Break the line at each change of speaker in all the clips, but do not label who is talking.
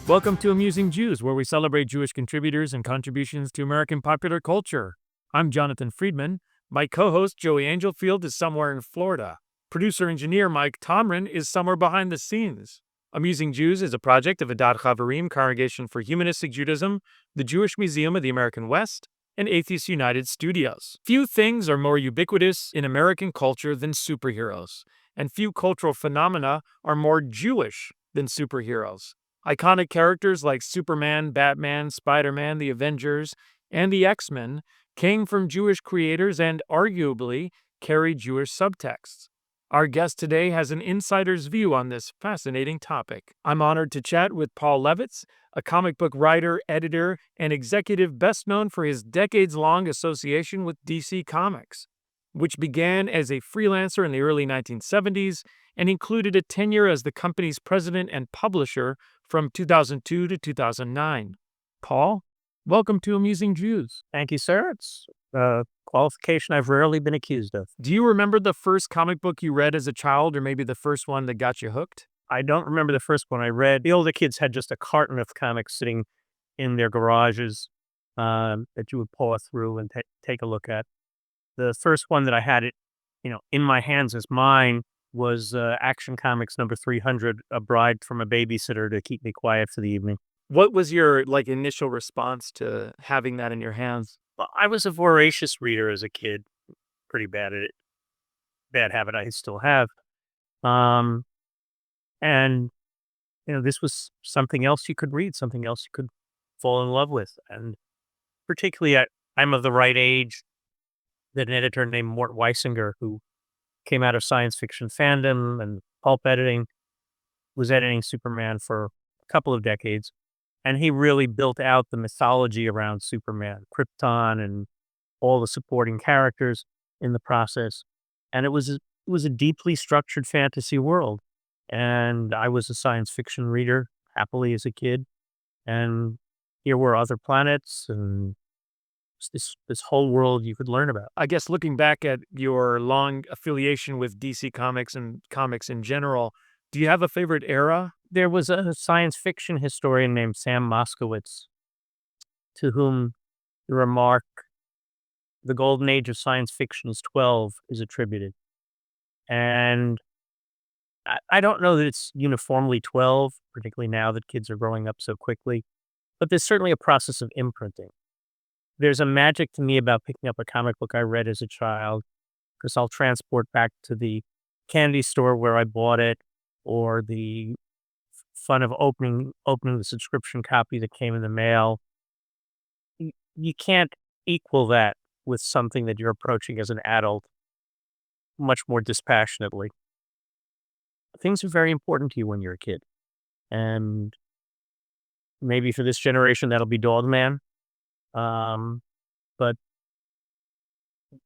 Welcome to Amusing Jews, where we celebrate Jewish contributors and contributions to American popular culture. I'm Jonathan Friedmann. My co-host, Joey Angelfield, is somewhere in Florida. Producer-engineer Mike Tomren is somewhere behind the scenes. Amusing Jews is a project of Adat Chaverim, Congregation for Humanistic Judaism, the Jewish Museum of the American West, and Atheists United Studios. Few things are more ubiquitous in American culture than superheroes, and few cultural phenomena are more Jewish than superheroes. Iconic characters like Superman, Batman, Spider-Man, the Avengers, and the X-Men came from Jewish creators and arguably carry Jewish subtexts. Our guest today has an insider's view on this fascinating topic. I'm honored to chat with Paul Levitz, a comic book writer, editor, and executive best known for his decades-long association with DC Comics, which began as a freelancer in the early 1970s and included a tenure as the company's president and publisher from 2002 to 2009. Paul, welcome to Amusing Jews.
Thank you, sir. It's a qualification I've rarely been accused of.
Do you remember the first comic book you read as a child, or maybe the first one that got you hooked?
I don't remember the first one I read. The older kids had just a carton of comics sitting in their garages that you would paw through and take a look at. The first one that I had in my hands as mine was Action Comics number 300, A Bride from a Babysitter to Keep Me Quiet for the Evening.
What was your initial response to having that in your hands?
Well, I was a voracious reader as a kid, pretty bad at it. Bad habit I still have. And this was something else you could read, something else you could fall in love with. And particularly I'm of the right age that an editor named Mort Weisinger, who came out of science fiction fandom and pulp editing, was editing Superman for a couple of decades. And he really built out the mythology around Superman, Krypton, and all the supporting characters in the process. And it was a deeply structured fantasy world. And I was a science fiction reader happily as a kid. And here were other planets and this whole world you could learn about.
I guess looking back at your long affiliation with DC Comics and comics in general, do you have a favorite era?
There was a science fiction historian named Sam Moskowitz, to whom the remark, "The golden age of science fiction is 12, is attributed. And I don't know that it's uniformly 12, particularly now that kids are growing up so quickly, but there's certainly a process of imprinting. There's a magic to me about picking up a comic book I read as a child, because I'll transport back to the candy store where I bought it, or the fun of opening the subscription copy that came in the mail. You can't equal that with something that you're approaching as an adult much more dispassionately. Things are very important to you when you're a kid. And maybe for this generation, that'll be Dogman. But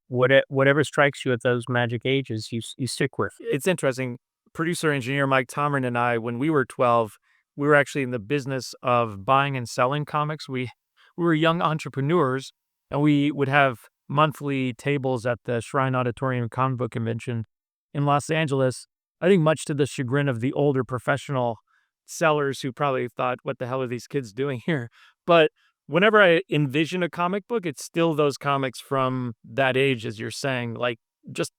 whatever strikes you at those magic ages, you stick with.
It's interesting. Producer engineer Mike Tomren and I, when we were 12, we were actually in the business of buying and selling comics. We were young entrepreneurs, and we would have monthly tables at the Shrine Auditorium Comic Book Convention in Los Angeles. I think much to the chagrin of the older professional sellers who probably thought, what the hell are these kids doing here? But whenever I envision a comic book, it's still those comics from that age, as you're saying, like just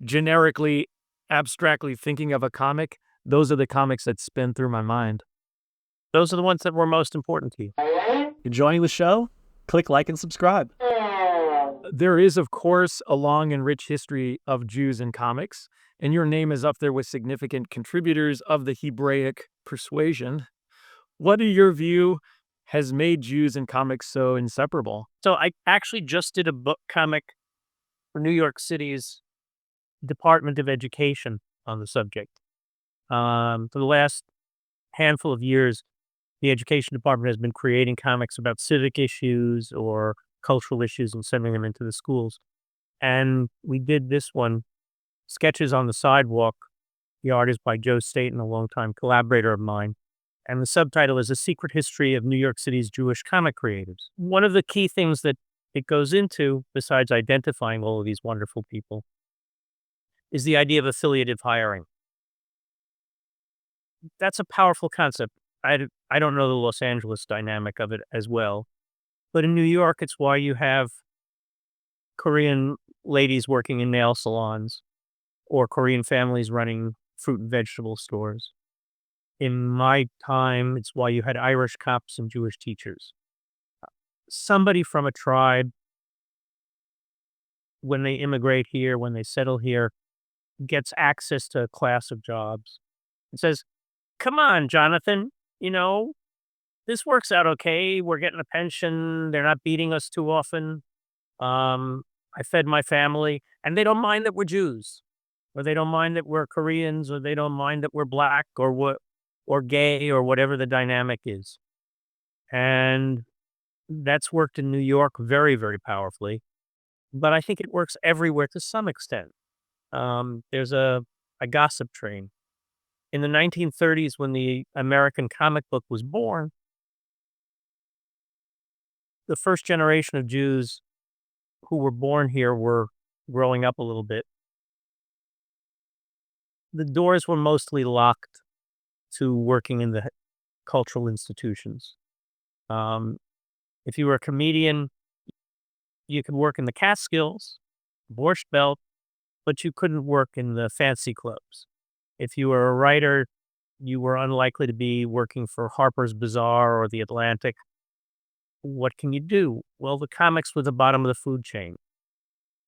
generically, abstractly thinking of a comic. Those are the comics that spin through my mind.
Those are the ones that were most important to you.
Enjoying the show? Click like and subscribe.
There is, of course, a long and rich history of Jews in comics, and your name is up there with significant contributors of the Hebraic persuasion. What, in your view, has made Jews in comics so inseparable?
So I actually just did a book comic for New York City's Department of Education on the subject. For the last handful of years, the Education Department has been creating comics about civic issues or cultural issues and sending them into the schools. And we did this one, Sketches on the Sidewalk. The art is by Joe Staten, a longtime collaborator of mine. And the subtitle is A Secret History of New York City's Jewish Comic Creators. One of the key things that it goes into, besides identifying all of these wonderful people, is the idea of affiliative hiring. That's a powerful concept. I don't know the Los Angeles dynamic of it as well, but in New York, it's why you have Korean ladies working in nail salons or Korean families running fruit and vegetable stores. In my time, it's why you had Irish cops and Jewish teachers. Somebody from a tribe, when they immigrate here, when they settle here, gets access to a class of jobs and says, come on, Jonathan, this works out okay. We're getting a pension. They're not beating us too often. I fed my family, and they don't mind that we're Jews, or they don't mind that we're Koreans, or they don't mind that we're black, or gay, or whatever the dynamic is. And that's worked in New York very, very powerfully. But I think it works everywhere to some extent. There's a gossip train. In the 1930s, when the American comic book was born, the first generation of Jews who were born here were growing up a little bit. The doors were mostly locked to working in the cultural institutions. If you were a comedian, you could work in the Catskills, Borscht Belt, but you couldn't work in the fancy clubs. If you were a writer, you were unlikely to be working for Harper's Bazaar or The Atlantic. What can you do? Well, the comics were the bottom of the food chain.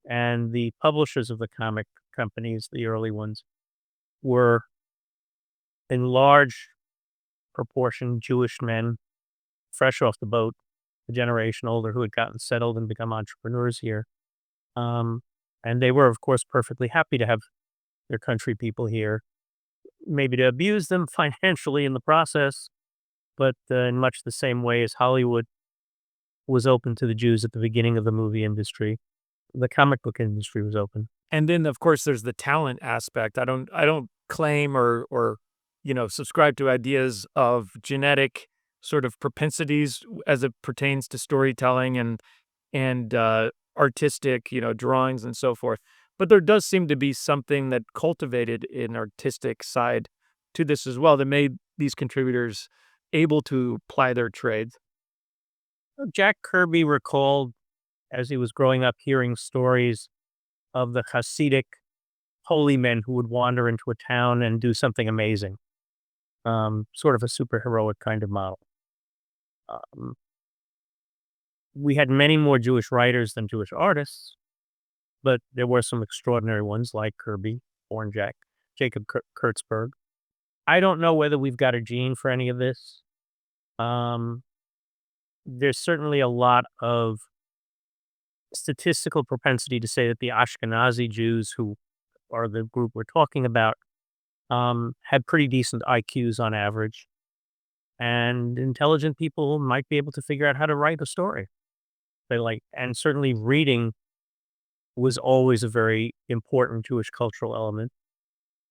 And the publishers of the comic companies, the early ones, were in large proportion Jewish men, fresh off the boat, a generation older who had gotten settled and become entrepreneurs here. And they were, of course, perfectly happy to have their country people here, maybe to abuse them financially in the process, but in much the same way as Hollywood was open to the Jews at the beginning of the movie industry, the comic book industry was open.
And then, of course, there's the talent aspect. I don't claim or subscribe to ideas of genetic sort of propensities as it pertains to storytelling and artistic, drawings and so forth. But there does seem to be something that cultivated an artistic side to this as well that made these contributors able to ply their trades.
Jack Kirby recalled, as he was growing up, hearing stories of the Hasidic holy men who would wander into a town and do something amazing, sort of a superheroic kind of model. We had many more Jewish writers than Jewish artists, but there were some extraordinary ones like Kirby, born Jacob Kurtzberg. I don't know whether we've got a gene for any of this. There's certainly a lot of statistical propensity to say that the Ashkenazi Jews, who are the group we're talking about, had pretty decent IQs on average. And intelligent people might be able to figure out how to write a story. And certainly reading was always a very important Jewish cultural element.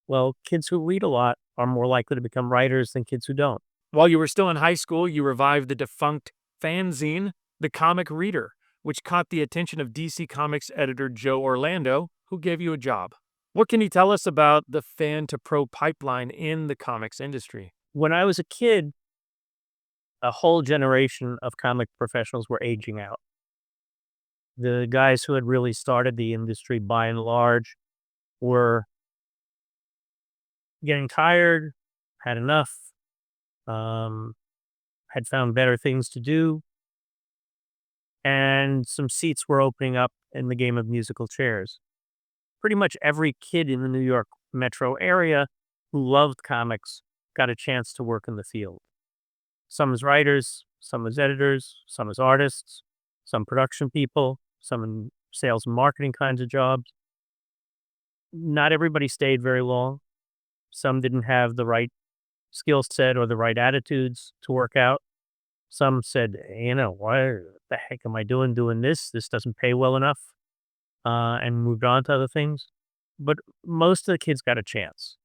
Well, kids who read a lot are more likely to become writers than kids who don't.
While you were still in high school, you revived the defunct Fanzene, The Comic Reader, which caught the attention of DC Comics editor Joe Orlando, who gave you a job. What can you tell us about the fan to pro pipeline in the comics industry?
When I was a kid, a whole generation of comic professionals were aging out. The guys who had really started the industry, by and large, were getting tired, had enough, had found better things to do, and some seats were opening up in the game of musical chairs. Pretty much every kid in the New York metro area who loved comics got a chance to work in the field. Some as writers, some as editors, some as artists, some production people, some in sales and marketing kinds of jobs. Not everybody stayed very long. Some didn't have the right skill set or the right attitudes to work out. Some said, why the heck am I doing this? This doesn't pay well enough, and moved on to other things. But most of the kids got a chance.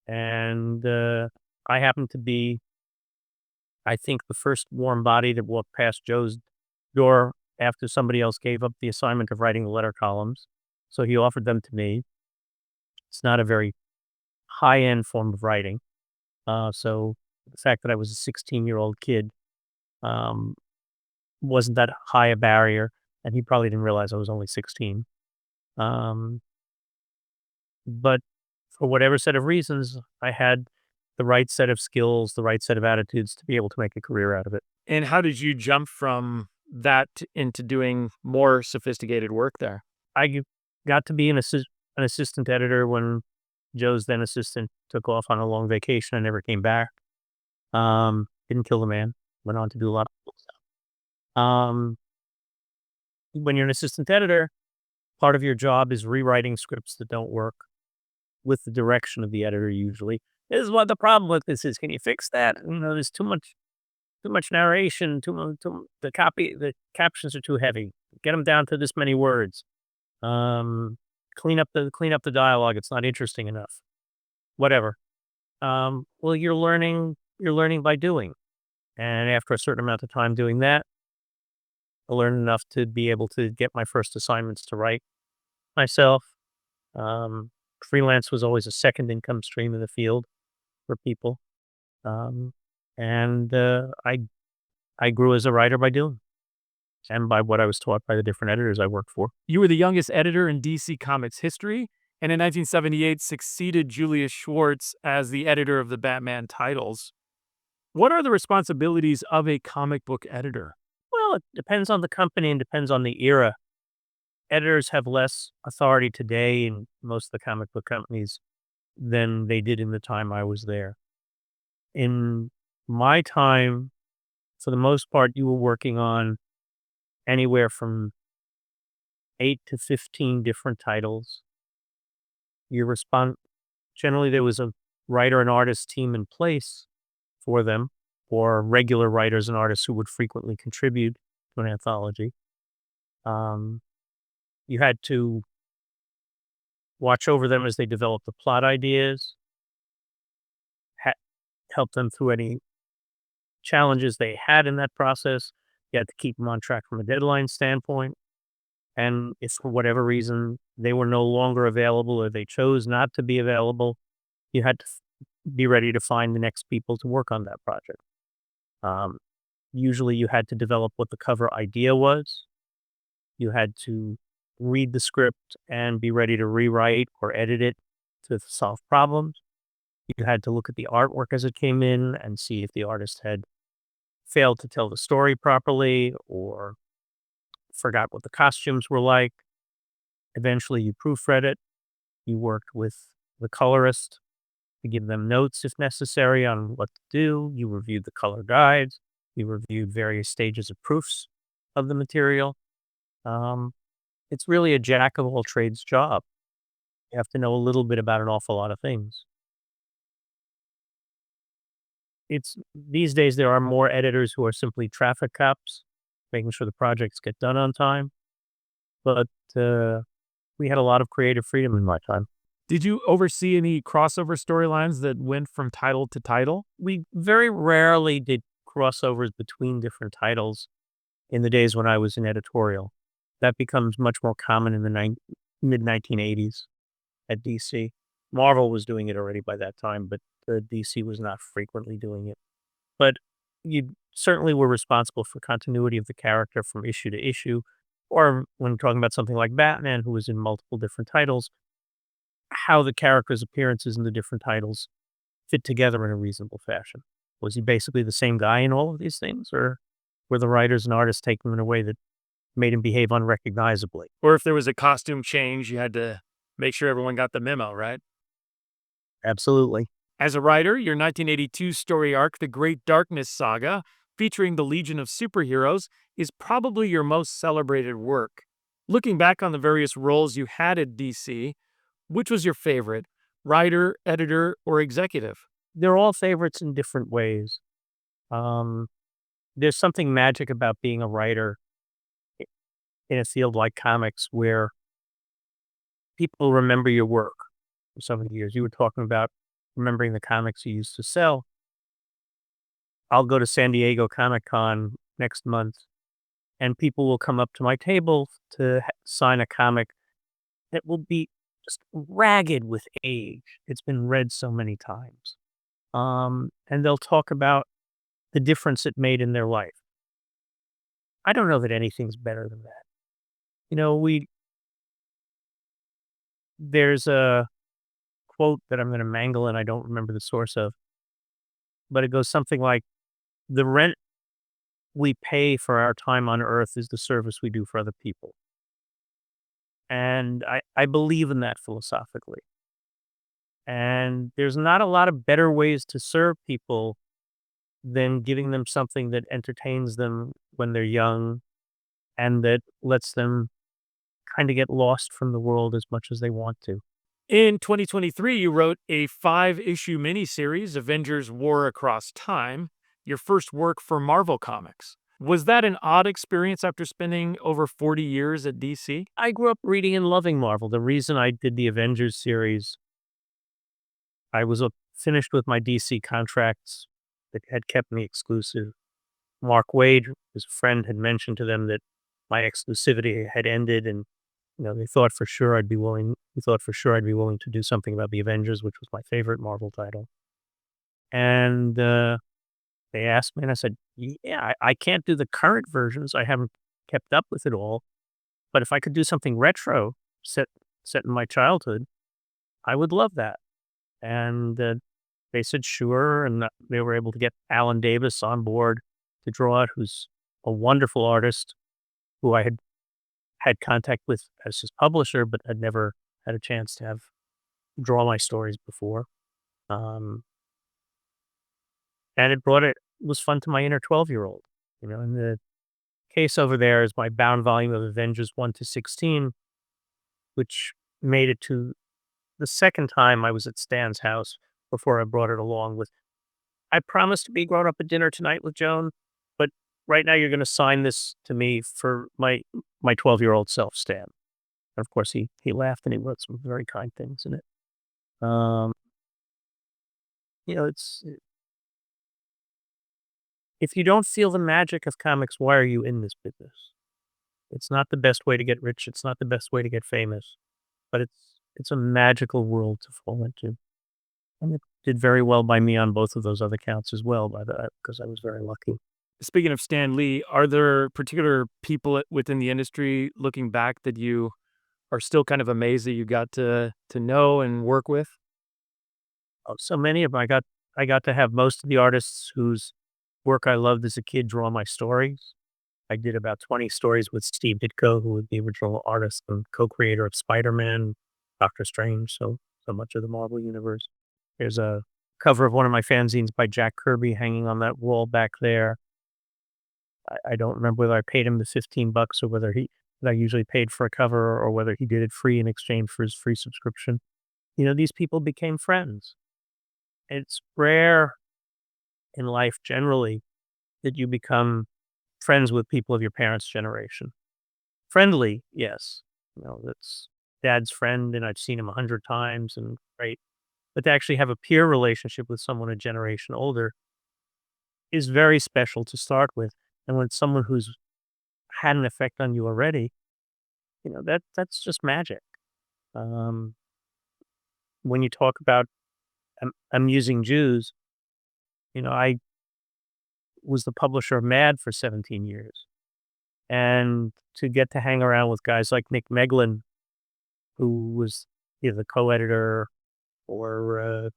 And I happened to be, I think, the first warm body that walked past Joe's door after somebody else gave up the assignment of writing the letter columns. So he offered them to me. It's not a very high-end form of writing. So The fact that I was a 16-year-old kid wasn't that high a barrier, and he probably didn't realize I was only 16. Um, but for whatever set of reasons, I had the right set of skills, the right set of attitudes to be able to make a career out of it.
And how did you jump from that into doing more sophisticated work there?
I got to be an assistant editor when Joe's then assistant took off on a long vacation and never came back. Didn't kill the man. Went on to do a lot of cool stuff. When you're an assistant editor, part of your job is rewriting scripts that don't work with the direction of the editor. Usually, this is what the problem with this is. Can you fix that? There's too much narration. The captions are too heavy. Get them down to this many words. Clean up the dialogue. It's not interesting enough. Whatever. Well, you're learning by doing. And after a certain amount of time doing that, I learned enough to be able to get my first assignments to write myself. Freelance was always a second income stream in the field for people. And I grew as a writer by doing, and by what I was taught by the different editors I worked for.
You were the youngest editor in DC Comics history, and in 1978 succeeded Julius Schwartz as the editor of the Batman titles. What are the responsibilities of a comic book editor?
Well, it depends on the company and depends on the era. Editors have less authority today in most of the comic book companies than they did in the time I was there. In my time, for the most part, you were working on anywhere from 8 to 15 different titles. Generally, there was a writer and artist team in place for them, or regular writers and artists who would frequently contribute to an anthology. You had to watch over them as they developed the plot ideas, help them through any challenges they had in that process. You had to keep them on track from a deadline standpoint. And if for whatever reason they were no longer available or they chose not to be available, you had to be ready to find the next people to work on that project. Usually you had to develop what the cover idea was. You had to read the script and be ready to rewrite or edit it to solve problems. You had to look at the artwork as it came in and see if the artist had failed to tell the story properly or forgot what the costumes were like. Eventually you proofread it. You worked with the colorist to give them notes if necessary on what to do. You reviewed the color guides. You reviewed various stages of proofs of the material. It's really a jack of all trades job. You have to know a little bit about an awful lot of things. These days there are more editors who are simply traffic cops, making sure the projects get done on time. But we had a lot of creative freedom in my time.
Did you oversee any crossover storylines that went from title to title?
We very rarely did crossovers between different titles in the days when I was in editorial. That becomes much more common in the mid-1980s at DC. Marvel was doing it already by that time, but DC was not frequently doing it. But you certainly were responsible for continuity of the character from issue to issue, or when talking about something like Batman, who was in multiple different titles, how the character's appearances in the different titles fit together in a reasonable fashion. Was he basically the same guy in all of these things, or were the writers and artists taking him in a way that made him behave unrecognizably?
Or if there was a costume change, you had to make sure everyone got the memo, right?
Absolutely.
As a writer, your 1982 story arc, The Great Darkness Saga, featuring the Legion of Superheroes, is probably your most celebrated work. Looking back on the various roles you had at DC, which was your favorite? Writer, editor, or executive?
They're all favorites in different ways. There's something magic about being a writer in a field like comics where people remember your work for so many years. You were talking about remembering the comics you used to sell. I'll go to San Diego Comic-Con next month, and people will come up to my table to sign a comic that will be just ragged with age. It's been read so many times. and they'll talk about the difference it made in their life. I don't know that anything's better than that. There's a quote that I'm going to mangle and I don't remember the source of, but it goes something like, the rent we pay for our time on earth is the service we do for other people. And I believe in that philosophically. And there's not a lot of better ways to serve people than giving them something that entertains them when they're young and that lets them kind of get lost from the world as much as they want to.
In 2023, you wrote a 5-issue miniseries, Avengers War Across Time, your first work for Marvel Comics. Was that an odd experience after spending over 40 years at DC?
I grew up reading and loving Marvel. The reason I did the Avengers series, I was finished with my DC contracts that had kept me exclusive. Mark Waid, his friend, had mentioned to them that my exclusivity had ended, and they thought for sure I'd be willing. He thought for sure I'd be willing to do something about the Avengers, which was my favorite Marvel title. And they asked me, and I said, "Yeah, I can't do the current versions. I haven't kept up with it all. But if I could do something retro, set in my childhood, I would love that." And they said sure, and they were able to get Alan Davis on board to draw it, who's a wonderful artist who I had contact with as his publisher, but had never had a chance to draw my stories before. And it was fun to my inner 12-year-old. And the case over there is my bound volume of Avengers 1 to 16, which made it to the second time I was at Stan's house before I brought it along with, "I promised to be grown up at dinner tonight with Joan, but right now you're going to sign this to me for my 12-year-old self, Stan." And of course, he laughed and he wrote some very kind things in it. It's if you don't feel the magic of comics, why are you in this business? It's not the best way to get rich. It's not the best way to get famous, but it's a magical world to fall into. And it did very well by me on both of those other counts as well, because I was very lucky.
Speaking of Stan Lee, are there particular people within the industry looking back that you are still kind of amazed that you got to know and work with?
Oh, so many of them. I got to have most of the artists whose work I loved as a kid draw my stories. I did about 20 stories with Steve Ditko, who was the original artist and co-creator of Spider-Man, Doctor Strange, so much of the Marvel universe. There's a cover of one of my fanzines by Jack Kirby hanging on that wall back there. I don't remember whether I paid him the $15 or whether that I usually paid for a cover, or whether he did it free in exchange for his free subscription. These people became friends. It's rare in life generally that you become friends with people of your parents' generation. Friendly, yes. That's dad's friend, and I've seen him 100 times, and great. But to actually have a peer relationship with someone a generation older is very special to start with. And when it's someone who's had an effect on you already, that's just magic. When you talk about amusing Jews, I was the publisher of Mad for 17 years. And to get to hang around with guys like Nick Meglin, who was either the co-editor or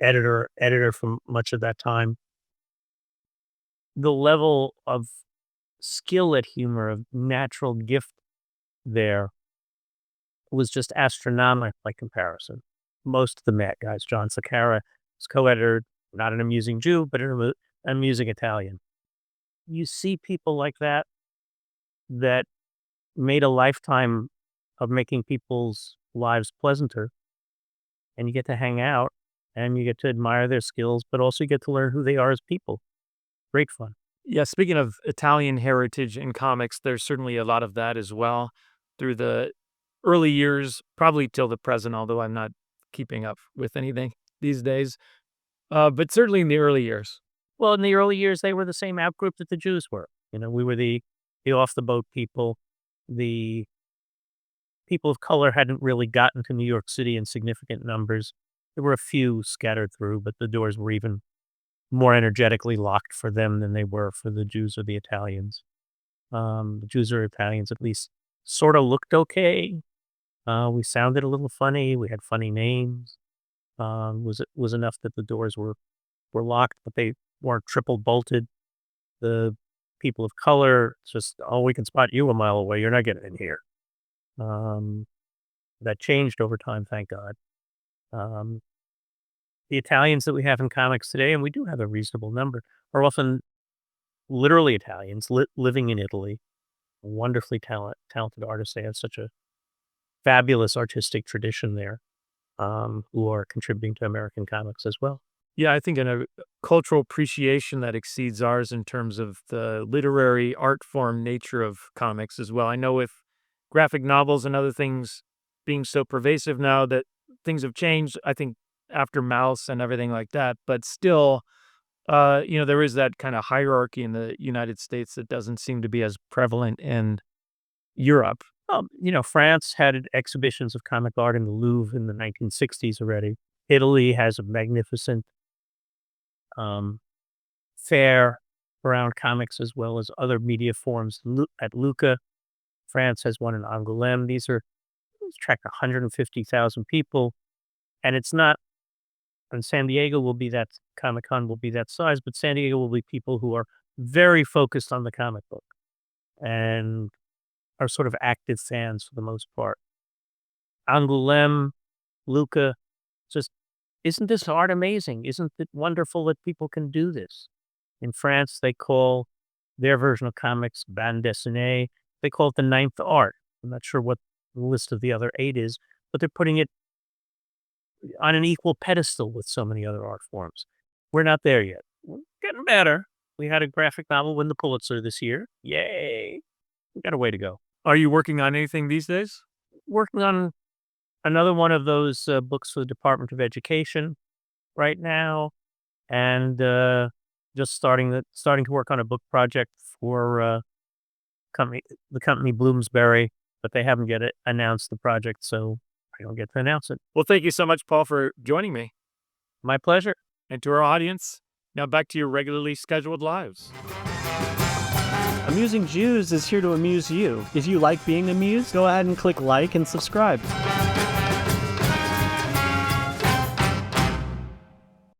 editor for much of that time, the level of skill at humor, of natural gift there, was just astronomical by comparison. Most of the Mad guys, John Sakara, was co-editor, not an amusing Jew, but an amusing Italian. You see people like that made a lifetime of making people's lives pleasanter, and you get to hang out, and you get to admire their skills, but also you get to learn who they are as people. Great fun.
Yeah, speaking of Italian heritage in comics, there's certainly a lot of that as well through the early years, probably till the present, although I'm not keeping up with anything these days. But certainly in the early years.
Well, in the early years, they were the same out group that the Jews were. We were the off-the-boat people. The people of color hadn't really gotten to New York City in significant numbers. There were a few scattered through, but the doors were even more energetically locked for them than they were for the Jews or the Italians. The Jews or Italians at least sort of looked okay. We sounded a little funny. We had funny names. Was enough that the doors were locked, but they weren't triple bolted. The people of color, it's just, oh, we can spot you a mile away. You're not getting in here. That changed over time, thank God. The Italians that we have in comics today, and we do have a reasonable number, are often literally Italians living in Italy, wonderfully talented artists. They have such a fabulous artistic tradition there, who are contributing to American comics as well.
Yeah, I think in a cultural appreciation that exceeds ours in terms of the literary art form nature of comics as well. I know with graphic novels and other things being so pervasive now that things have changed, I think after Mouse and everything like that, but still, there is that kind of hierarchy in the United States that doesn't seem to be as prevalent in Europe.
France had exhibitions of comic art in the Louvre in the 1960s already. Italy has a magnificent fair around comics as well as other media forms at Lucca. France has one in Angoulême. These attract 150,000 people, and it's not. And San Diego Comic-Con will be that size, but San Diego will be people who are very focused on the comic book and are sort of active fans for the most part. Angoulême, Lucca, just, isn't this art amazing? Isn't it wonderful that people can do this? In France, they call their version of comics bande dessinée. They call it the ninth art. I'm not sure what the list of the other 8 is, but they're putting it on an equal pedestal with so many other art forms. We're not there yet. We're getting better. We had a graphic novel win the Pulitzer this year. Yay. We got a way to go.
Are you working on anything these days?
Working on another one of those books for the Department of Education right now, and just starting to work on a book project for the company Bloomsbury, but they haven't yet announced the project, so I don't get to announce it.
Well, thank you so much, Paul, for joining me.
My pleasure.
And to our audience, now back to your regularly scheduled lives.
Amusing Jews is here to amuse you. If you like being amused, go ahead and click like and subscribe.